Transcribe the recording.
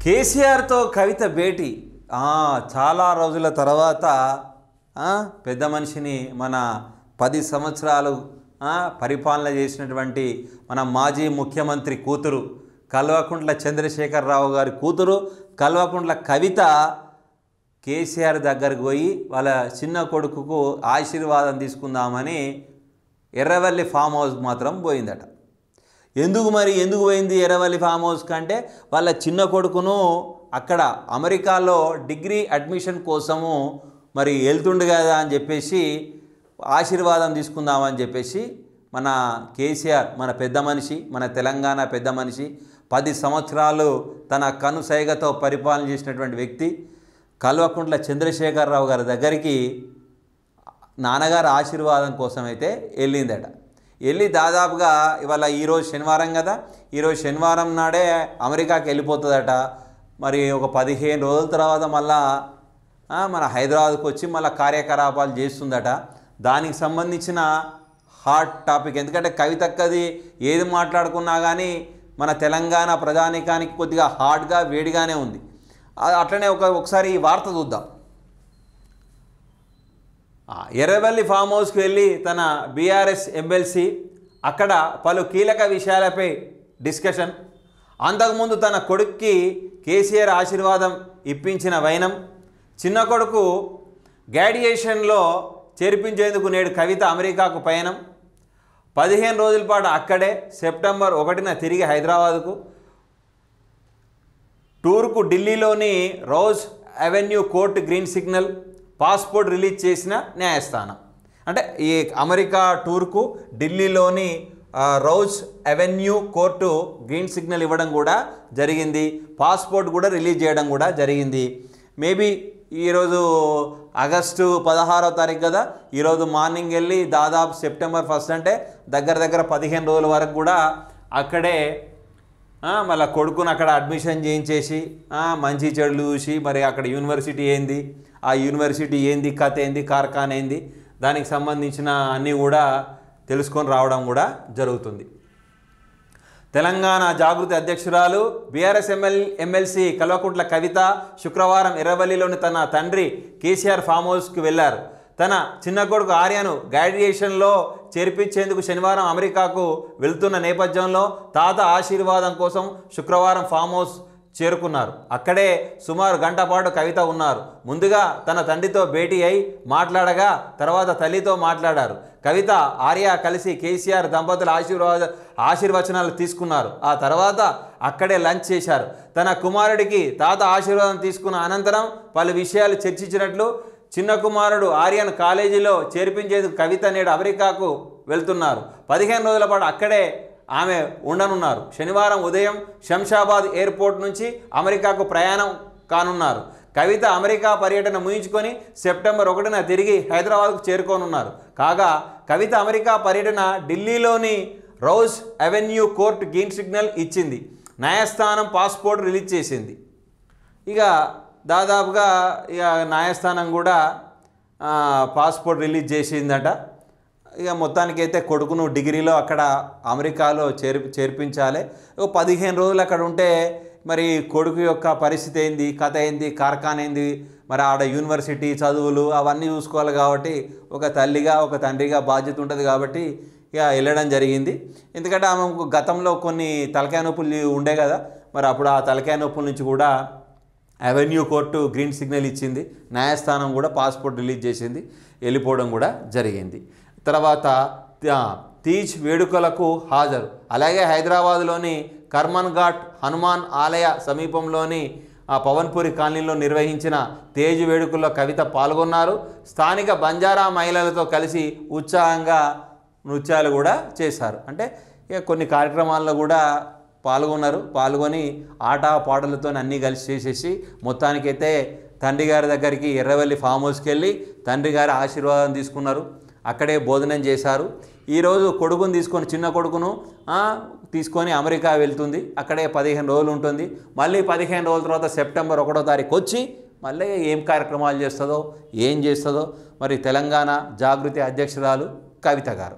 కేసీఆర్తో కవిత భేటీ చాలా రోజుల తర్వాత పెద్ద మనిషిని మన 10 సంవత్సరాలు పరిపాలన చేసినటువంటి మన మాజీ ముఖ్యమంత్రి కూతురు కల్వకుంట్ల చంద్రశేఖరరావు గారి కూతురు కల్వకుంట్ల కవిత కేసీఆర్ దగ్గరికి పోయి వాళ్ళ చిన్న కొడుకుకు ఆశీర్వాదం తీసుకుందామని ఎర్రవల్లి ఫామ్ హౌస్ మాత్రం పోయిందట. ఎందుకు పోయింది ఎర్రవల్లి ఫామ్ హౌస్ కంటే వాళ్ళ చిన్న కొడుకును అక్కడ అమెరికాలో డిగ్రీ అడ్మిషన్ కోసము మరి వెళ్తుండు కదా అని చెప్పేసి ఆశీర్వాదం తీసుకుందామని చెప్పేసి మన కేసీఆర్ మన పెద్ద మనిషి మన తెలంగాణ పెద్ద మనిషి 10 సంవత్సరాలు తన కనుసైగతో పరిపాలన చేసినటువంటి వ్యక్తి కల్వకుంట్ల చంద్రశేఖరరావు గారి దగ్గరికి నాన్నగారు ఆశీర్వాదం కోసం అయితే వెళ్ళిందట. వెళ్ళి దాదాపుగా ఇవాళ ఈరోజు శనివారం కదా, ఈరోజు శనివారం నాడే అమెరికాకి వెళ్ళిపోతుందట. మరి ఒక 15 రోజుల తర్వాత మళ్ళా మన హైదరాబాద్కి వచ్చి మళ్ళీ కార్యకలాపాలు చేస్తుందట. దానికి సంబంధించిన హాట్ టాపిక్, ఎందుకంటే కవితక్కది ఏది మాట్లాడుకున్నా కానీ మన తెలంగాణ ప్రజానీకానికి కొద్దిగా హాట్గా వేడిగానే ఉంది. అట్లనే ఒకసారి ఈ వార్త చూద్దాం. ఎర్రవల్లి ఫామ్ హౌస్కి వెళ్ళి తన బీఆర్ఎస్ ఎమ్మెల్సీ అక్కడ పలు కీలక విషయాలపై డిస్కషన్. అంతకుముందు తన కొడుక్కి కేసీఆర్ ఆశీర్వాదం ఇప్పించిన వైనం, చిన్న కొడుకు గ్రాడ్యుయేషన్లో చేర్పించేందుకు నేడు కవిత అమెరికాకు పయనం, 15 రోజుల పాటు అక్కడే, సెప్టెంబర్ 1న తిరిగి హైదరాబాదుకు, టూర్కు ఢిల్లీలోని rose avenue court green signal, passport release చేసిన న్యాయస్థానం. అంటే ఈ అమెరికా టూర్కు ఢిల్లీలోని rose avenue court green signal ఇవ్వడం కూడా జరిగింది, పాస్పోర్ట్ కూడా రిలీజ్ చేయడం కూడా జరిగింది. మేబీ ఈరోజు ఆగస్టు 16వ తారీఖు కదా, ఈరోజు మార్నింగ్ వెళ్ళి దాదాపు సెప్టెంబర్ 1 అంటే దగ్గర 15 రోజుల వరకు కూడా అక్కడే మళ్ళీ కొడుకును అక్కడ అడ్మిషన్ చేయించేసి మంచి చెడులు చూసి మరి అక్కడ యూనివర్సిటీ ఏంది, ఆ యూనివర్సిటీ ఏంది, కథ ఏంది, కార్ఖాన ఏంది, దానికి సంబంధించిన అన్నీ కూడా తెలుసుకొని రావడం కూడా జరుగుతుంది. తెలంగాణ జాగృతి అధ్యక్షురాలు బీఆర్ఎస్ ఎమ్మెల్సీ కల్వకుంట్ల కవిత శుక్రవారం ఎర్రవల్లిలోని తన తండ్రి కేసీఆర్ ఫామ్ హౌస్కి వెళ్లారు. తన చిన్న కొడుకు ఆర్యను గ్రాడ్యుయేషన్లో చేర్పించేందుకు శనివారం అమెరికాకు వెళ్తున్న నేపథ్యంలో తాత ఆశీర్వాదం కోసం శుక్రవారం ఫామ్ హౌస్ చేరుకున్నారు. అక్కడే సుమారు గంట పాటు కవిత ఉన్నారు. ముందుగా తన తండ్రితో భేటీ అయి మాట్లాడగా తర్వాత తల్లితో మాట్లాడారు. కవిత ఆర్య కలిసి కేసీఆర్ దంపతుల ఆశీర్వచనాలు తీసుకున్నారు. ఆ తర్వాత అక్కడే లంచ్ చేశారు. తన కుమారుడికి తాత ఆశీర్వాదం తీసుకున్న అనంతరం పలు విషయాలు చర్చించినట్లు చిన్న కుమారుడు ఆర్యను కాలేజీలో చేర్పించేందుకు కవిత నేడు అమెరికాకు వెళ్తున్నారు. 15 రోజుల పాటు అక్కడే ఆమె ఉండనున్నారు. శనివారం ఉదయం శంషాబాద్ ఎయిర్పోర్ట్ నుంచి అమెరికాకు ప్రయాణం కానున్నారు. కవిత అమెరికా పర్యటన ముగించుకొని సెప్టెంబర్ 1న తిరిగి హైదరాబాద్కు చేరుకోనున్నారు. కాగా కవిత అమెరికా పర్యటన ఢిల్లీలోని rose avenue court green signal ఇచ్చింది. న్యాయస్థానం పాస్పోర్ట్ రిలీజ్ చేసింది. ఇక దాదాపుగా ఇక న్యాయస్థానం కూడా పాస్పోర్ట్ రిలీజ్ చేసిందట. ఇక మొత్తానికైతే కొడుకును డిగ్రీలో అక్కడ అమెరికాలో చేర్పించాలి. 15 రోజులు అక్కడ ఉంటే మరి కొడుకు యొక్క పరిస్థితి ఏంది, కథ ఏంది, కార్ఖాన ఏంది, మరి ఆడ యూనివర్సిటీ చదువులు అవన్నీ చూసుకోవాలి. కాబట్టి ఒక తల్లిగా ఒక తండ్రిగా బాధ్యత ఉంటుంది. కాబట్టి ఇక వెళ్ళడం జరిగింది. ఎందుకంటే ఆమెకు గతంలో కొన్ని తలకాయ నొప్పులు ఉండే కదా, మరి అప్పుడు ఆ తలకాయ నొప్పుల నుంచి కూడా అవెన్యూ కోర్టు గ్రీన్ సిగ్నల్ ఇచ్చింది. న్యాయస్థానం కూడా పాస్పోర్ట్ రిలీజ్ చేసింది. వెళ్ళిపోవడం కూడా జరిగింది. తర్వాత తీజ్ వేడుకలకు హాజరు. అలాగే హైదరాబాద్లోని కర్మన్ ఘాట్ హనుమాన్ ఆలయ సమీపంలోని పవన్పూరి కాలనీలో నిర్వహించిన తేజ్ వేడుకల్లో కవిత పాల్గొన్నారు. స్థానిక బంజారా మహిళలతో కలిసి ఉత్సాహంగా నృత్యాలు కూడా చేశారు. అంటే ఇక కొన్ని కార్యక్రమాల్లో కూడా పాల్గొని ఆట పాటలతో అన్నీ కలిసి చేసేసి మొత్తానికైతే తండ్రి గారి దగ్గరికి ఎర్రవల్లి ఫామ్ హౌస్కి వెళ్ళి తండ్రి గారి ఆశీర్వాదం తీసుకున్నారు. అక్కడే భోజనం చేశారు. ఈరోజు కొడుకును తీసుకొని చిన్న కొడుకును తీసుకొని అమెరికా వెళ్తుంది. అక్కడే 15 రోజులు ఉంటుంది. మళ్ళీ 15 రోజుల తర్వాత సెప్టెంబర్ 1వ తారీఖు వచ్చి మళ్ళీ ఏం కార్యక్రమాలు చేస్తుందో ఏం చేస్తుందో మరి తెలంగాణ జాగృతి అధ్యక్షురాలు కవిత గారు.